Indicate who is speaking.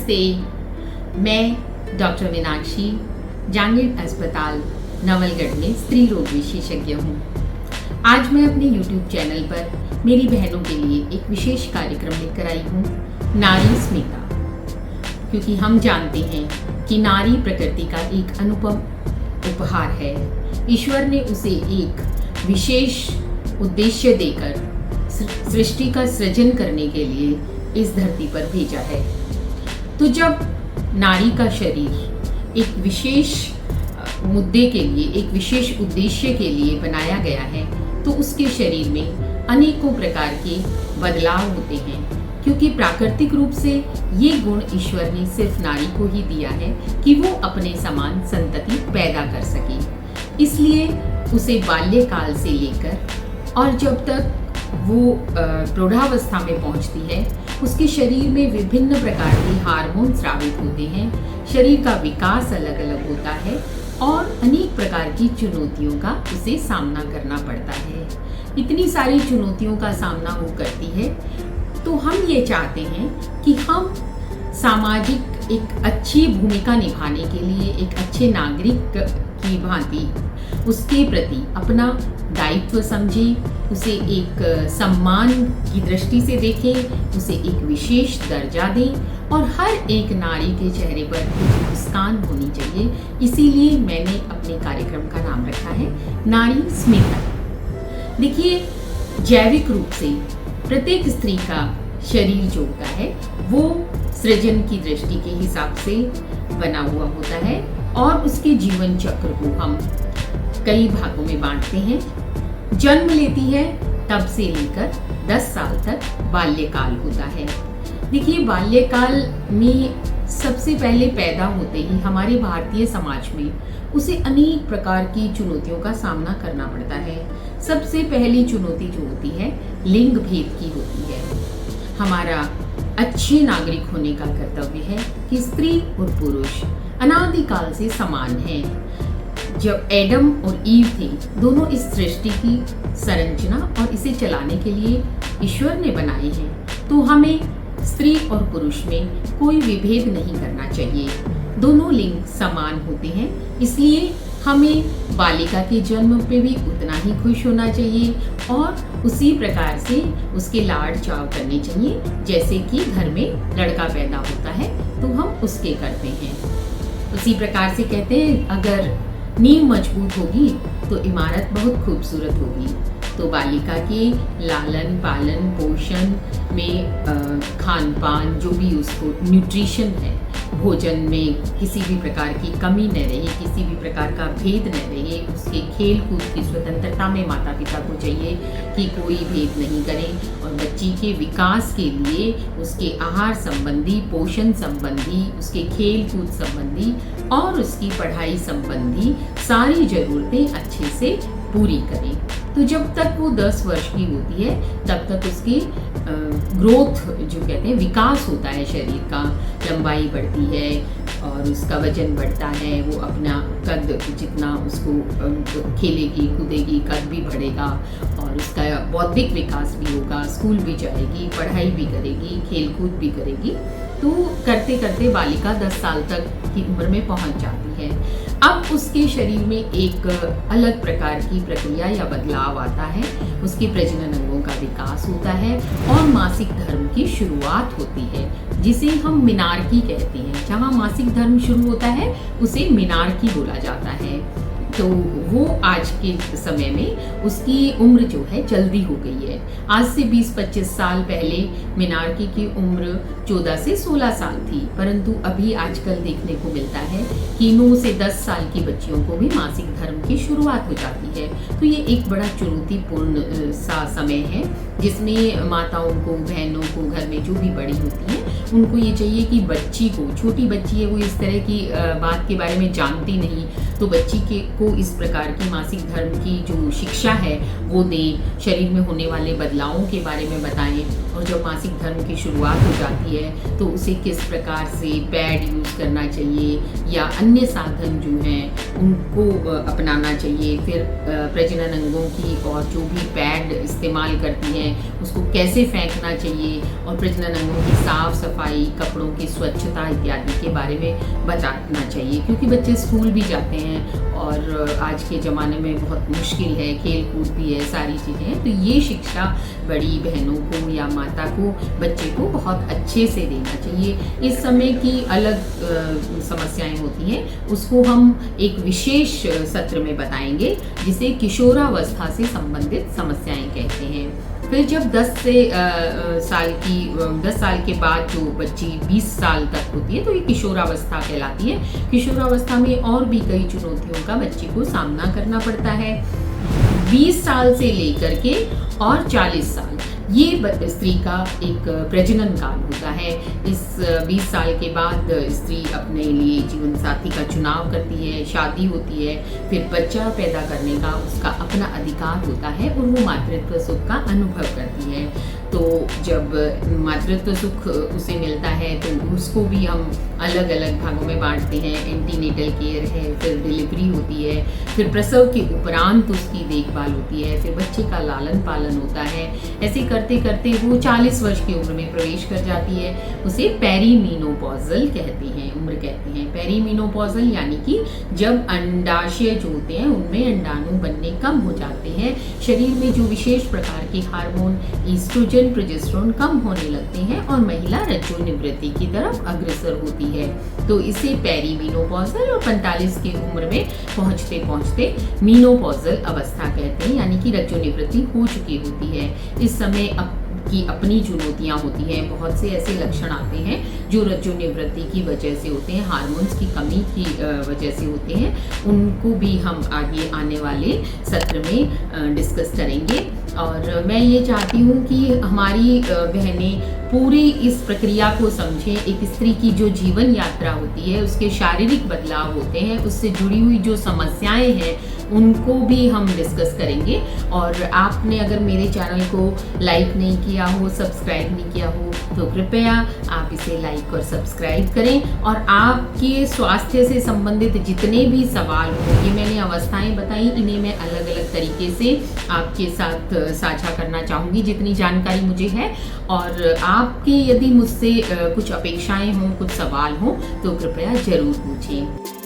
Speaker 1: नमस्ते, मैं डॉक्टर मीनाक्षी जांगीर अस्पताल नवलगढ़ में स्त्री रोग विशेषज्ञ हूँ। आज मैं अपने YouTube चैनल पर मेरी बहनों के लिए एक विशेष कार्यक्रम लेकर आई हूँ, नारी स्मिता। क्योंकि हम जानते हैं कि नारी प्रकृति का एक अनुपम उपहार है। ईश्वर ने उसे एक विशेष उद्देश्य देकर सृष्टि का सृजन करने के लिए इस धरती पर भेजा है। तो जब नारी का शरीर एक विशेष मुद्दे के लिए, एक विशेष उद्देश्य के लिए बनाया गया है, तो उसके शरीर में अनेकों प्रकार के बदलाव होते हैं। क्योंकि प्राकृतिक रूप से ये गुण ईश्वर ने सिर्फ नारी को ही दिया है कि वो अपने समान संतति पैदा कर सके। इसलिए उसे बाल्यकाल से लेकर और जब तक वो प्रौढ़ावस्था में पहुंचती है, उसके शरीर में विभिन्न प्रकार के हार्मोन स्रावित होते हैं। शरीर का विकास अलग अलग होता है और अनेक प्रकार की चुनौतियों का उसे सामना करना पड़ता है। इतनी सारी चुनौतियों का सामना वो करती है, तो हम ये चाहते हैं कि हम सामाजिक एक अच्छी भूमिका निभाने के लिए, एक अच्छे नागरिक की भांति उसके प्रति अपना दायित्व समझें, उसे एक सम्मान की दृष्टि से देखें, उसे एक विशेष दर्जा दें और हर एक नारी के चेहरे पर एक मुस्कान होनी चाहिए। इसीलिए मैंने अपने कार्यक्रम का नाम रखा है नारी स्मिता। देखिए, जैविक रूप से प्रत्येक स्त्री का शरीर जो होता है वो सृजन की दृष्टि के हिसाब से बना हुआ होता है और उसके जीवन चक्र को हम कई भागों में बांटते हैं। जन्म लेती है तब से लेकर 10 साल तक बाल्यकाल होता है। देखिए, बाल्यकाल में सबसे पहले पैदा होते ही हमारे भारतीय समाज में उसे अनेक प्रकार की चुनौतियों का सामना करना पड़ता है। सबसे पहली चुनौती जो होती है लिंग भेद की होती है। हमारा अच्छे नागरिक होने का कर्तव्य है कि स्त्री और पुरुष अनादिकाल से समान हैं। जब एडम और ईव थे, दोनों इस सृष्टि की संरचना और इसे चलाने के लिए ईश्वर ने बनाए हैं। तो हमें स्त्री और पुरुष में कोई विभेद नहीं करना चाहिए। दोनों लिंग समान होते हैं, इसलिए हमें बालिका के जन्म पे भी उतना ही खुश होना चाहिए और उसी प्रकार से उसके लाड़ चाव करने चाहिए जैसे कि घर में लड़का पैदा होता है तो हम उसके करते हैं। उसी प्रकार से कहते हैं, अगर नींव मजबूत होगी तो इमारत बहुत खूबसूरत होगी। तो बालिका के लालन पालन पोषण में खान पान, जो भी उसको न्यूट्रिशन है, भोजन में किसी भी प्रकार की कमी न रहे, किसी भी प्रकार का भेद न रहे। उसके खेल कूद की स्वतंत्रता में माता पिता को चाहिए कि कोई भेद नहीं करें और बच्ची के विकास के लिए उसके आहार संबंधी, पोषण संबंधी, उसके खेल कूद संबंधी और उसकी पढ़ाई संबंधी सारी ज़रूरतें अच्छे से पूरी करें। तो जब तक वो 10 वर्ष की होती है तब तक उसकी ग्रोथ, जो कहते हैं विकास होता है शरीर का, लंबाई बढ़ती है और उसका वजन बढ़ता है। वो अपना कद जितना उसको खेलेगी कूदेगी कद भी बढ़ेगा और उसका बौद्धिक विकास भी होगा, स्कूल भी जाएगी, पढ़ाई भी करेगी, खेल कूद भी करेगी। तो करते करते बालिका 10 साल तक की उम्र में पहुंच जाती है। अब उसके शरीर में एक अलग प्रकार की प्रक्रिया या बदलाव आता है। उसके प्रजनन अंगों का विकास होता है और मासिक धर्म की शुरुआत होती है, जिसे हम मिनार्की कहते हैं। जहाँ मासिक धर्म शुरू होता है उसे मिनार्की बोला जाता है। तो वो आज के समय में उसकी उम्र जो है जल्दी हो गई है। आज से 20-25 साल पहले मिनार्की की उम्र 14 से 16 साल थी, परंतु अभी आजकल देखने को मिलता है कि 9 से 10 साल की बच्चियों को भी मासिक धर्म की शुरुआत हो जाती है। तो ये एक बड़ा चुनौतीपूर्ण सा समय है, जिसमें माताओं को, बहनों को, घर में जो भी बड़ी होती हैं, उनको ये चाहिए कि बच्ची को, छोटी बच्ची है वो इस तरह की बात के बारे में जानती नहीं, तो बच्ची को इस प्रकार की मासिक धर्म की जो शिक्षा है वो दें, शरीर में होने वाले बदलावों के बारे में बताएं और जब मासिक धर्म की शुरुआत हो जाती है तो उसे किस प्रकार से पैड यूज़ करना चाहिए या अन्य साधन जो हैं उनको अपनाना चाहिए। फिर प्रजनन अंगों की और जो भी पैड इस्तेमाल करती हैं उसको कैसे फेंकना चाहिए और प्रजनन अंगों की साफ़ सफाई, कपड़ों की स्वच्छता इत्यादि के बारे में बताना चाहिए, क्योंकि बच्चे स्कूल भी जाते हैं और आज के ज़माने में बहुत मुश्किल है, खेल कूद भी है, सारी चीज़ें हैं। तो ये शिक्षा बड़ी बहनों को या माता को बच्चे को बहुत अच्छे से देना चाहिए। इस समय की अलग समस्याएं होती हैं, उसको हम एक विशेष सत्र में बताएंगे जिसे किशोरावस्था से संबंधित समस्याएं कहते हैं। फिर जब 10 साल के बाद जो बच्ची 20 साल तक होती है तो ये किशोरावस्था कहलाती है। किशोरावस्था में और भी कई चुनौतियों का बच्ची को सामना करना पड़ता है। 20 साल से लेकर के और 40 साल ये स्त्री का एक प्रजनन काल होता है। इस 20 साल के बाद स्त्री अपने लिए जीवन साथी का चुनाव करती है, शादी होती है, फिर बच्चा पैदा करने का उसका अपना अधिकार होता है और वो मातृत्व सुख का अनुभव करती है। तो जब मातृत्व सुख उसे मिलता है तो उसको भी हम अलग अलग भागों में बांटते हैं। एंटीनेटल केयर है, फिर डिलीवरी होती है, फिर प्रसव के उपरांत उसकी देखभाल होती है, फिर बच्चे का लालन पालन होता है। ऐसे करते करते वो 40 वर्ष की उम्र में प्रवेश कर जाती है। उसे पेरीमीनोपॉजल कहते हैं, उम्र कहते हैं। पेरीमीनोपॉजल यानी कि जब अंडाशय जो होते हैं उनमें अंडाणु बनने कम हो जाते हैं, शरीर में जो विशेष प्रकार के हार्मोन ईस्ट्रोजन, प्रोजेस्टेरोन कम होने लगते हैं और महिला रजोनिवृत्ति की तरफ अग्रसर होती है। तो इसे पेरीमीनोपॉजल और 45 की उम्र में पहुंचते पहुंचते मीनोपॉजल अवस्था कहते हैं, यानी कि रजोनिवृत्ति हो चुकी होती है। इस समय की अपनी चुनौतियां होती हैं। बहुत से ऐसे लक्षण आते हैं जो रजोनिवृत्ति की वजह से होते हैं, हार्मोन्स की कमी की वजह से होते हैं। उनको भी हम आगे आने वाले सत्र में डिस्कस करेंगे। और मैं ये चाहती हूँ कि हमारी बहनें पूरी इस प्रक्रिया को समझें। एक स्त्री की जो जीवन यात्रा होती है, उसके शारीरिक बदलाव होते हैं, उससे जुड़ी हुई जो समस्याएं हैं उनको भी हम डिस्कस करेंगे। और आपने अगर मेरे चैनल को लाइक नहीं किया हो, सब्सक्राइब नहीं किया हो, तो कृपया आप इसे लाइक और सब्सक्राइब करें। और आपके स्वास्थ्य से संबंधित जितने भी सवाल हों, ये मैंने अवस्थाएं बताई, इन्हें मैं अलग अलग तरीके से आपके साथ साझा करना चाहूँगी जितनी जानकारी मुझे है। और आपके यदि मुझसे कुछ अपेक्षाएं हों, कुछ सवाल हों, तो कृपया ज़रूर पूछें।